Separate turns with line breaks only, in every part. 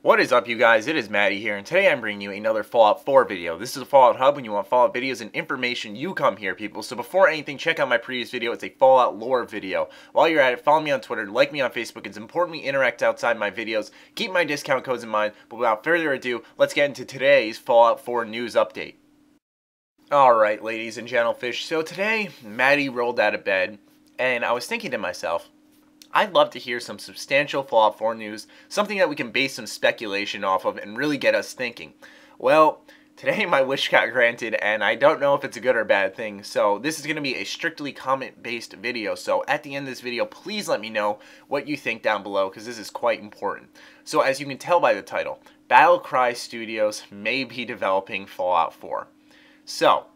What is up, you guys? It is Matty here, and today I'm bringing you another Fallout 4 video. This is a Fallout Hub. When you want Fallout videos and information, you come here, people. So before anything, check out my previous video. It's a Fallout lore video. While you're at it, follow me on Twitter, like me on Facebook. It's important we interact outside my videos. Keep my discount codes in mind. But without further ado, let's get into today's Fallout 4 news update. Alright, ladies and gentlefish. So today, Matty rolled out of bed, and I was thinking to myself, I'd love to hear some substantial Fallout 4 news, something that we can base some speculation off of and really get us thinking. Well, today my wish got granted, and I don't know if it's a good or bad thing, so this is going to be a strictly comment-based video. So at the end of this video, please let me know what you think down below, because this is quite important. So as you can tell by the title, BattleCry Studios may be developing Fallout 4. So,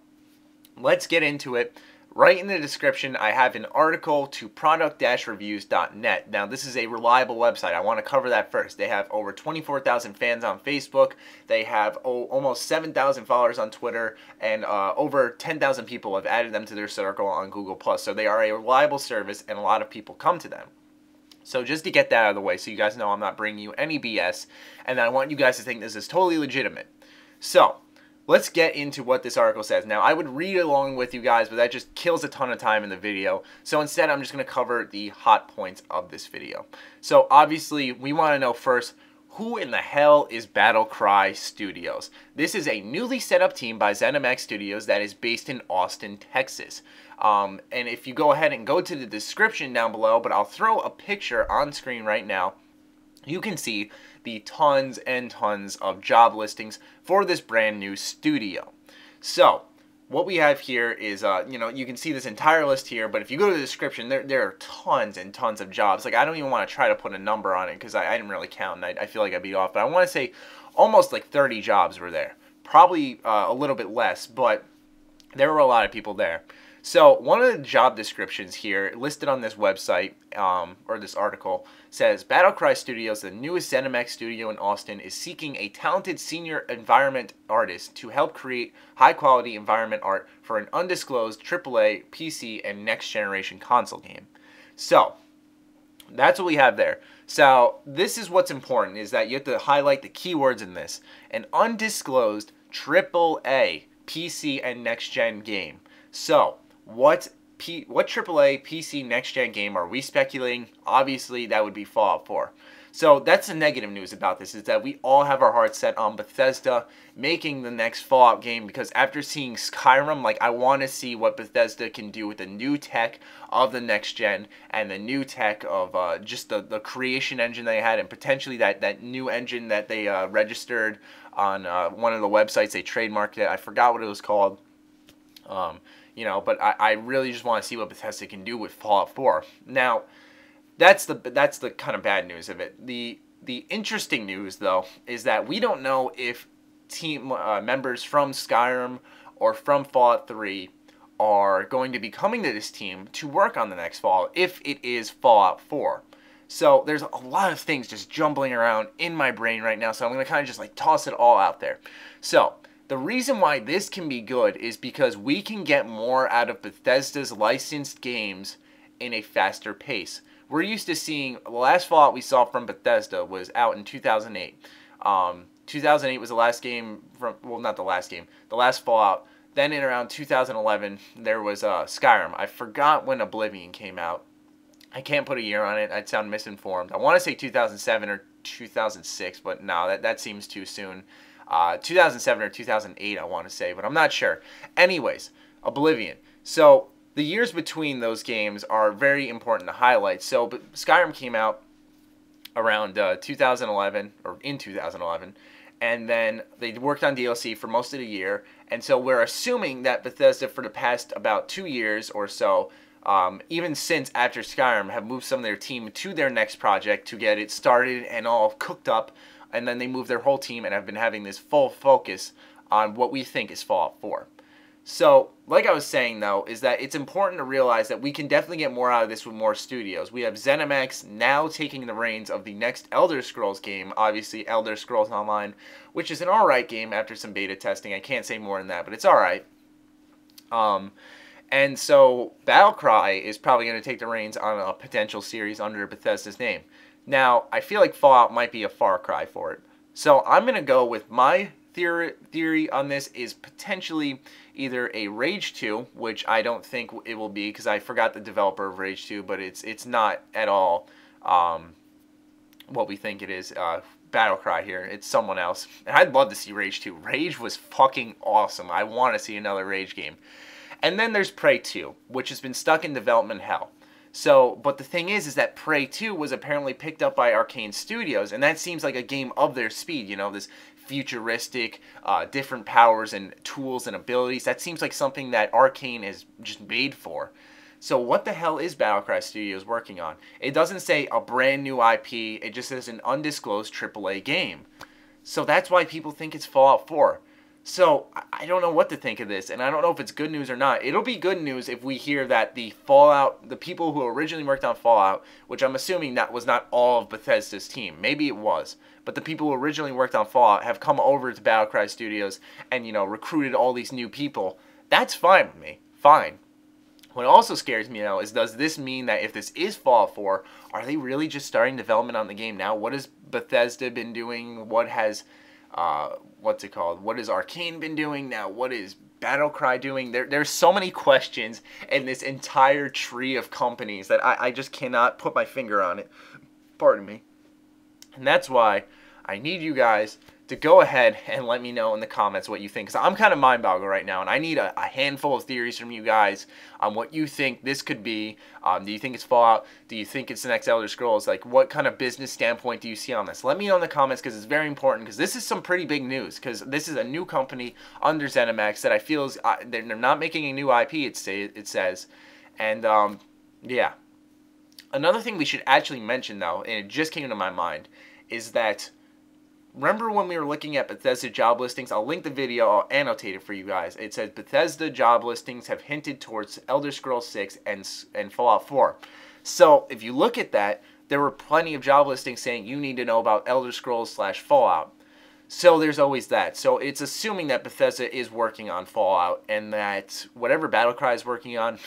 let's get into it. Right in the description, I have an article to product-reviews.net. Now, this is a reliable website. I want to cover that first. They have over 24,000 fans on Facebook. They have almost 7,000 followers on Twitter, and over 10,000 people have added them to their circle on Google+. So they are a reliable service, and a lot of people come to them. So just to get that out of the way, so you guys know I'm not bringing you any BS, and I want you guys to think this is totally legitimate. So, let's get into what this article says. Now, I would read along with you guys, but that just kills a ton of time in the video. So instead, I'm just going to cover the hot points of this video. So obviously, we want to know first, who in the hell is BattleCry Studios? This is a newly set up team by ZeniMax Studios that is based in Austin, Texas. And if you go ahead and go to the description down below, but I'll throw a picture on screen right now, you can see the tons and tons of job listings for this brand new studio. So, what we have here is, you can see this entire list here, but if you go to the description, there are tons and tons of jobs. Like, I don't even want to try to put a number on it because I didn't really count, and I feel like I'd be off. But I want to say almost like 30 jobs were there. Probably a little bit less, but there were a lot of people there. So one of the job descriptions here listed on this website, or this article, says BattleCry Studios, the newest ZeniMax studio in Austin, is seeking a talented senior environment artist to help create high-quality environment art for an undisclosed AAA, PC, and next-generation console game. So, that's what we have there. So, this is what's important, is that you have to highlight the keywords in this. An undisclosed AAA, PC, and next-gen game. So, what AAA PC next-gen game are we speculating? Obviously, that would be Fallout 4. So that's the negative news about this, is that we all have our hearts set on Bethesda making the next Fallout game, because after seeing Skyrim, like, I want to see what Bethesda can do with the new tech of the next-gen and the new tech of just the creation engine they had, and potentially that new engine that they registered on one of the websites. They trademarked it. I forgot what it was called. But I really just want to see what Bethesda can do with Fallout 4. Now, that's the kind of bad news of it. The interesting news, though, is that we don't know if team members from Skyrim or from Fallout 3 are going to be coming to this team to work on the next Fallout, if it is Fallout 4. So there's a lot of things just jumbling around in my brain right now, so I'm going to kind of just like toss it all out there. So, the reason why this can be good is because we can get more out of Bethesda's licensed games in a faster pace. We're used to seeing, the last Fallout we saw from Bethesda was out in 2008. 2008 was the last game from, well, not the last game, the last Fallout. Then in around 2011, there was Skyrim. I forgot when Oblivion came out. I can't put a year on it. I'd sound misinformed. I want to say 2007 or 2006, but no, that seems too soon. 2007 or 2008, I want to say, but I'm not sure. Anyways, Oblivion. So, the years between those games are very important to highlight. So, but Skyrim came out around 2011, or in 2011, and then they worked on DLC for most of the year, and so we're assuming that Bethesda, for the past about 2 years or so, even since after Skyrim, have moved some of their team to their next project to get it started and all cooked up, and then they moved their whole team and have been having this full focus on what we think is Fallout 4. So, like I was saying, though, is that it's important to realize that we can definitely get more out of this with more studios. We have ZeniMax now taking the reins of the next Elder Scrolls game, obviously Elder Scrolls Online, which is an alright game after some beta testing. I can't say more than that, but it's alright. And so, BattleCry is probably going to take the reins on a potential series under Bethesda's name. Now, I feel like Fallout might be a far cry for it. So I'm going to go with my theory on this is potentially either a Rage 2, which I don't think it will be because I forgot the developer of Rage 2, but it's not at all what we think it is. BattleCry here. It's someone else. And I'd love to see Rage 2. Rage was fucking awesome. I want to see another Rage game. And then there's Prey 2, which has been stuck in development hell. So, but the thing is that Prey 2 was apparently picked up by Arcane Studios, and that seems like a game of their speed, you know, this futuristic, different powers and tools and abilities. That seems like something that Arcane is just made for. So what the hell is BattleCry Studios working on? It doesn't say a brand new IP, it just says an undisclosed AAA game. So that's why people think it's Fallout 4. So I don't know what to think of this, and I don't know if it's good news or not. It'll be good news if we hear that the people who originally worked on Fallout, which I'm assuming that was not all of Bethesda's team, maybe it was, but the people who originally worked on Fallout have come over to BattleCry Studios and, you know, recruited all these new people. That's fine with me. Fine. What also scares me now is, does this mean that if this is Fallout 4, are they really just starting development on the game now? What has Bethesda been doing? What has what's it called? What has Arcane been doing now? What is BattleCry doing? There's so many questions in this entire tree of companies that I just cannot put my finger on it. Pardon me. And that's why I need you guys to go ahead and let me know in the comments what you think. Because I'm kind of mind-boggled right now, and I need a handful of theories from you guys on what you think this could be. Do you think it's Fallout? Do you think it's the next Elder Scrolls? Like, what kind of business standpoint do you see on this? Let me know in the comments, because it's very important, because this is some pretty big news, because this is a new company under ZeniMax that I feel is, they're not making a new IP, it says. And, yeah. Another thing we should actually mention, though, and it just came to my mind, is that remember when we were looking at Bethesda job listings? I'll link the video, I'll annotate it for you guys. It says Bethesda job listings have hinted towards Elder Scrolls 6 and Fallout 4. So if you look at that, there were plenty of job listings saying you need to know about Elder Scrolls / Fallout. So there's always that. So it's assuming that Bethesda is working on Fallout, and that whatever BattleCry is working on,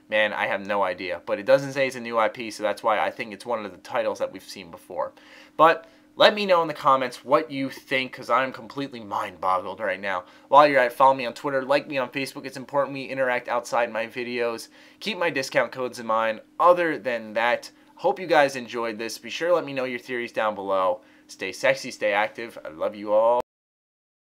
man, I have no idea. But it doesn't say it's a new IP, so that's why I think it's one of the titles that we've seen before. But let me know in the comments what you think, because I'm completely mind-boggled right now. While you're at it, follow me on Twitter, like me on Facebook. It's important we interact outside my videos. Keep my discount codes in mind. Other than that, hope you guys enjoyed this. Be sure to let me know your theories down below. Stay sexy, stay active. I love you all.